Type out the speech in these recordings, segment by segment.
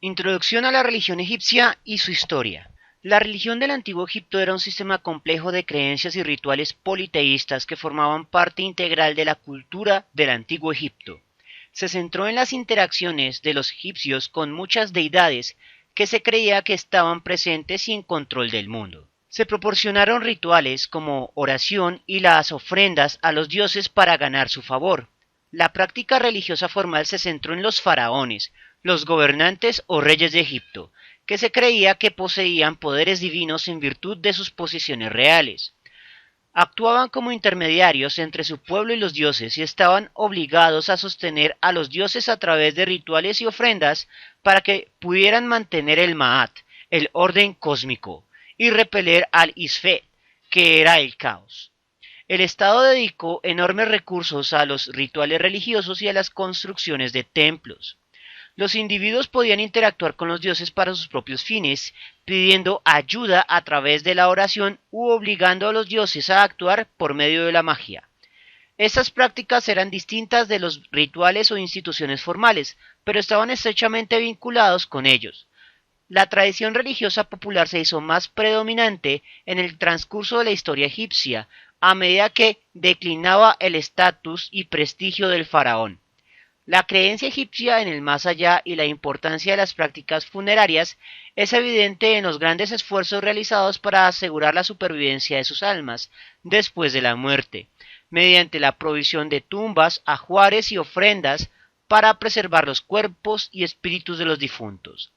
Introducción a la religión egipcia y su historia. La religión del Antiguo Egipto era un sistema complejo de creencias y rituales politeístas que formaban parte integral de la cultura del Antiguo Egipto. Se centró en las interacciones de los egipcios con muchas deidades que se creía que estaban presentes y en control del mundo. Se proporcionaron rituales como oración y las ofrendas a los dioses para ganar su favor. La práctica religiosa formal se centró en los faraones, los gobernantes o reyes de Egipto, que se creía que poseían poderes divinos en virtud de sus posiciones reales. Actuaban como intermediarios entre su pueblo y los dioses y estaban obligados a sostener a los dioses a través de rituales y ofrendas para que pudieran mantener el Ma'at, el orden cósmico, y repeler al Isfet, que era el caos. El Estado dedicó enormes recursos a los rituales religiosos y a las construcciones de templos. Los individuos podían interactuar con los dioses para sus propios fines, pidiendo ayuda a través de la oración u obligando a los dioses a actuar por medio de la magia. Estas prácticas eran distintas de los rituales o instituciones formales, pero estaban estrechamente vinculados con ellos. La tradición religiosa popular se hizo más predominante en el transcurso de la historia egipcia, a medida que declinaba el estatus y prestigio del faraón. La creencia egipcia en el más allá y la importancia de las prácticas funerarias es evidente en los grandes esfuerzos realizados para asegurar la supervivencia de sus almas después de la muerte, mediante la provisión de tumbas, ajuares y ofrendas para preservar los cuerpos y espíritus de los difuntos.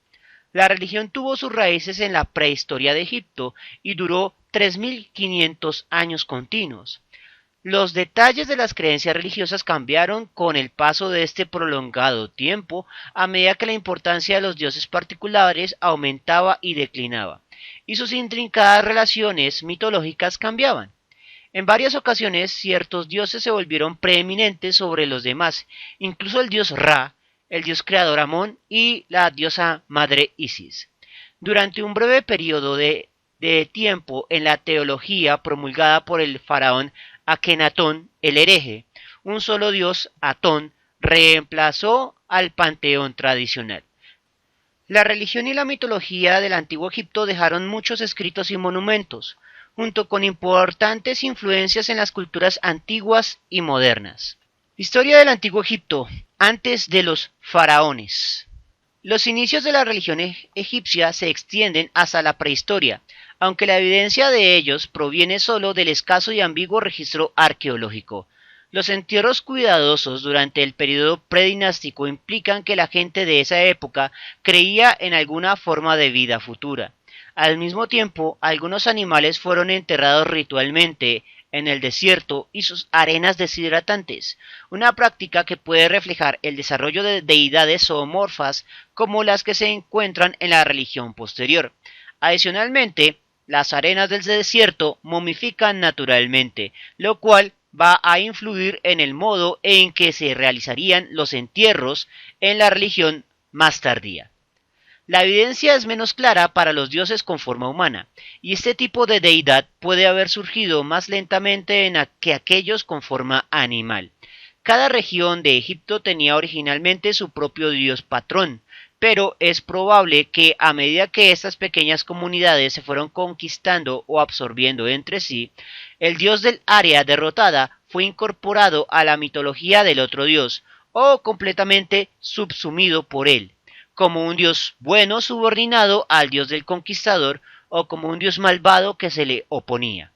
La religión tuvo sus raíces en la prehistoria de Egipto y duró 3500 años continuos. Los detalles de las creencias religiosas cambiaron con el paso de este prolongado tiempo a medida que la importancia de los dioses particulares aumentaba y declinaba, y sus intrincadas relaciones mitológicas cambiaban. En varias ocasiones ciertos dioses se volvieron preeminentes sobre los demás, incluso el dios Ra, el dios creador Amón y la diosa madre Isis. Durante un breve periodo de tiempo en la teología promulgada por el faraón Akenatón el hereje, un solo dios, Atón, reemplazó al panteón tradicional. La religión y la mitología del antiguo Egipto dejaron muchos escritos y monumentos, junto con importantes influencias en las culturas antiguas y modernas. Historia del antiguo Egipto, antes de los faraones. Los inicios de la religión egipcia se extienden hasta la prehistoria, aunque la evidencia de ellos proviene solo del escaso y ambiguo registro arqueológico. Los entierros cuidadosos durante el periodo predinástico implican que la gente de esa época creía en alguna forma de vida futura. Al mismo tiempo, algunos animales fueron enterrados ritualmente en el desierto y sus arenas deshidratantes, una práctica que puede reflejar el desarrollo de deidades zoomorfas como las que se encuentran en la religión posterior. Adicionalmente, las arenas del desierto momifican naturalmente, lo cual va a influir en el modo en que se realizarían los entierros en la religión más tardía. La evidencia es menos clara para los dioses con forma humana, y este tipo de deidad puede haber surgido más lentamente que aquellos con forma animal. Cada región de Egipto tenía originalmente su propio dios patrón, pero es probable que a medida que estas pequeñas comunidades se fueron conquistando o absorbiendo entre sí, el dios del área derrotada fue incorporado a la mitología del otro dios, o completamente subsumido por él, como un dios bueno subordinado al dios del conquistador o como un dios malvado que se le oponía.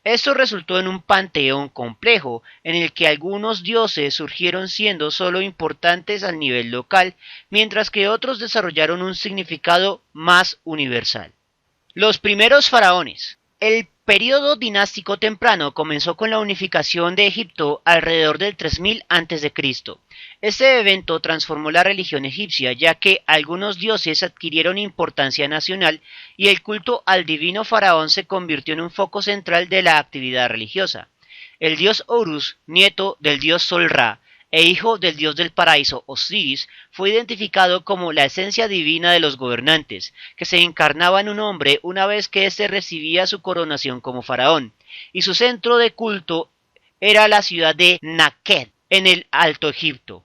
Esto resultó en un panteón complejo, en el que algunos dioses surgieron siendo solo importantes al nivel local, mientras que otros desarrollaron un significado más universal. Los primeros faraones. El periodo dinástico temprano comenzó con la unificación de Egipto alrededor del 3000 a.C. Este evento transformó la religión egipcia, ya que algunos dioses adquirieron importancia nacional y el culto al divino faraón se convirtió en un foco central de la actividad religiosa. El dios Horus, nieto del dios Sol Ra, e hijo del dios del paraíso Osiris, fue identificado como la esencia divina de los gobernantes, que se encarnaba en un hombre una vez que éste recibía su coronación como faraón, y su centro de culto era la ciudad de Nakhet, en el Alto Egipto.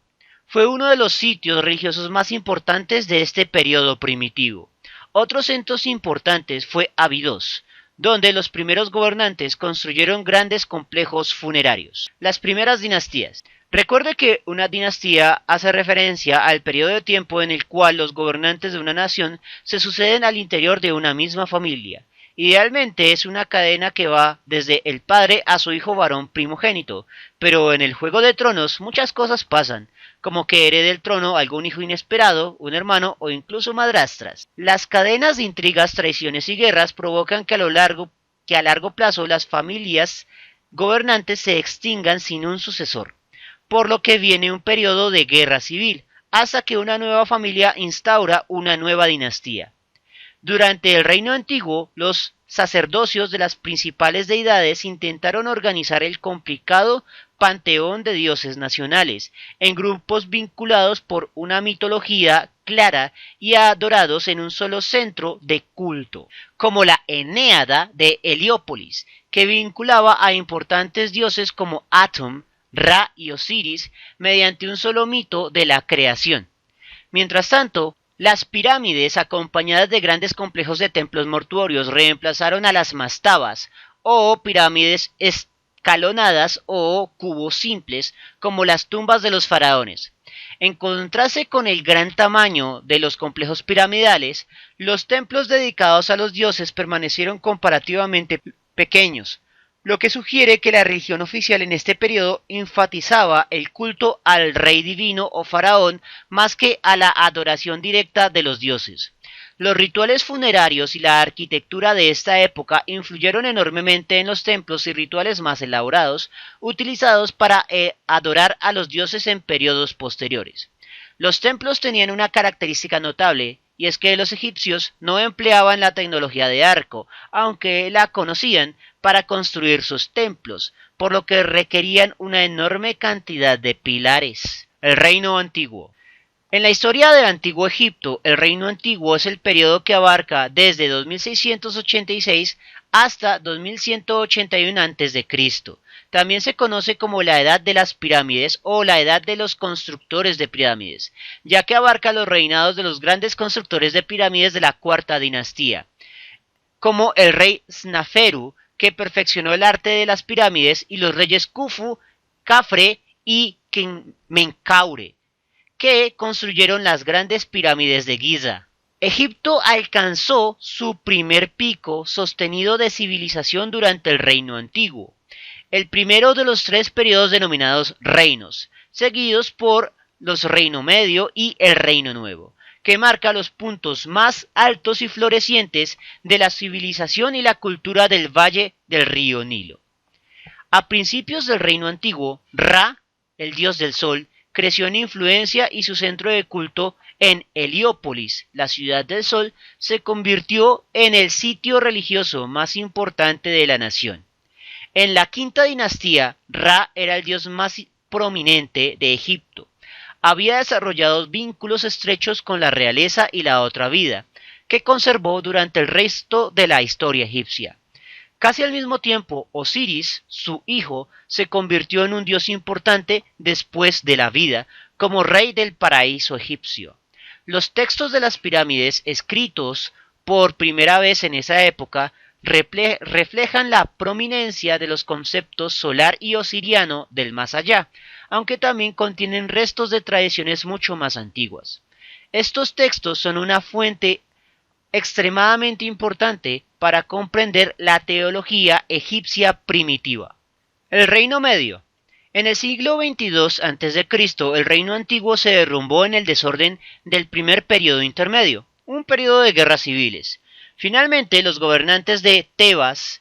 fue uno de los sitios religiosos más importantes de este periodo primitivo. Otros centros importantes fue Abidos, donde los primeros gobernantes construyeron grandes complejos funerarios. Las primeras dinastías. Recuerde que una dinastía hace referencia al periodo de tiempo en el cual los gobernantes de una nación se suceden al interior de una misma familia. Idealmente es una cadena que va desde el padre a su hijo varón primogénito, pero en el Juego de Tronos muchas cosas pasan, como que herede el trono algún hijo inesperado, un hermano o incluso madrastras. Las cadenas de intrigas, traiciones y guerras provocan que a largo plazo las familias gobernantes se extingan sin un sucesor, por lo que viene un periodo de guerra civil, hasta que una nueva familia instaura una nueva dinastía. Durante el Reino Antiguo, los sacerdocios de las principales deidades intentaron organizar el complicado panteón de dioses nacionales en grupos vinculados por una mitología clara y adorados en un solo centro de culto, como la Enéada de Heliópolis, que vinculaba a importantes dioses como Atum, Ra y Osiris mediante un solo mito de la creación. Mientras tanto, las pirámides, acompañadas de grandes complejos de templos mortuorios, reemplazaron a las mastabas, o pirámides escalonadas o cubos simples, como las tumbas de los faraones. En contraste con el gran tamaño de los complejos piramidales, los templos dedicados a los dioses permanecieron comparativamente pequeños, lo que sugiere que la religión oficial en este periodo enfatizaba el culto al rey divino o faraón más que a la adoración directa de los dioses. Los rituales funerarios y la arquitectura de esta época influyeron enormemente en los templos y rituales más elaborados utilizados para adorar a los dioses en periodos posteriores. Los templos tenían una característica notable, y es que los egipcios no empleaban la tecnología de arco, aunque la conocían, para construir sus templos, por lo que requerían una enorme cantidad de pilares. El Reino Antiguo. En la historia del Antiguo Egipto, el Reino Antiguo es el periodo que abarca desde 2686 hasta 2181 a.C. También se conoce como la Edad de las Pirámides o la Edad de los Constructores de Pirámides, ya que abarca los reinados de los grandes constructores de pirámides de la cuarta dinastía, como el rey Snaferu, que perfeccionó el arte de las pirámides, y los reyes Khufu, Khafre y Menkaure, que construyeron las grandes pirámides de Giza. Egipto alcanzó su primer pico sostenido de civilización durante el Reino Antiguo, el primero de los tres periodos denominados reinos, seguidos por los Reino Medio y el Reino Nuevo, que marca los puntos más altos y florecientes de la civilización y la cultura del valle del río Nilo. A principios del Reino Antiguo, Ra, el dios del sol, creció en influencia y su centro de culto en Heliópolis, la ciudad del sol, se convirtió en el sitio religioso más importante de la nación. En la quinta dinastía, Ra era el dios más prominente de Egipto. Había desarrollado vínculos estrechos con la realeza y la otra vida, que conservó durante el resto de la historia egipcia. Casi al mismo tiempo, Osiris, su hijo, se convirtió en un dios importante después de la vida, como rey del paraíso egipcio. Los textos de las pirámides, escritos por primera vez en esa época, reflejan la prominencia de los conceptos solar y osiriano del más allá, aunque también contienen restos de tradiciones mucho más antiguas. Estos textos son una fuente extremadamente importante para comprender la teología egipcia primitiva. El Reino Medio. En el siglo XXII a.C., el Reino Antiguo se derrumbó en el desorden del primer periodo intermedio, un periodo de guerras civiles. Finalmente, los gobernantes de Tebas,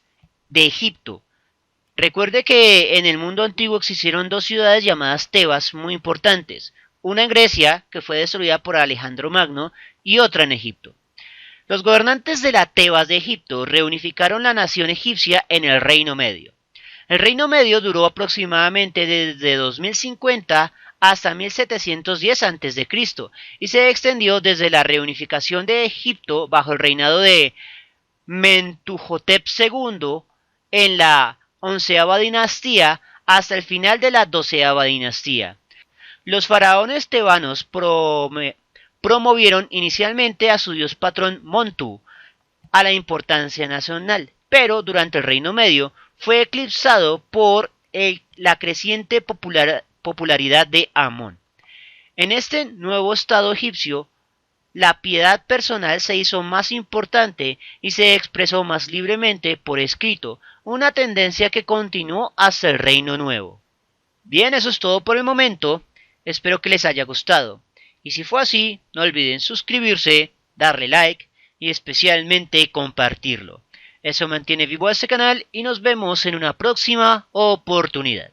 de Egipto. Recuerde que en el mundo antiguo existieron dos ciudades llamadas Tebas muy importantes, una en Grecia, que fue destruida por Alejandro Magno, y otra en Egipto. Los gobernantes de la Tebas de Egipto reunificaron la nación egipcia en el Reino Medio. El Reino Medio duró aproximadamente desde 2050 hasta 1710 a.C. y se extendió desde la reunificación de Egipto bajo el reinado de Mentuhotep II en la 11ª dinastía hasta el final de la 12ª dinastía. Los faraones tebanos promovieron inicialmente a su dios patrón Montu a la importancia nacional, pero durante el Reino Medio fue eclipsado por la creciente popularidad de Amón. En este nuevo estado egipcio, la piedad personal se hizo más importante y se expresó más libremente por escrito, una tendencia que continuó hasta el Reino Nuevo. Bien, eso es todo por el momento. Espero que les haya gustado. Y si fue así, no olviden suscribirse, darle like y especialmente compartirlo. Eso mantiene vivo a este canal y nos vemos en una próxima oportunidad.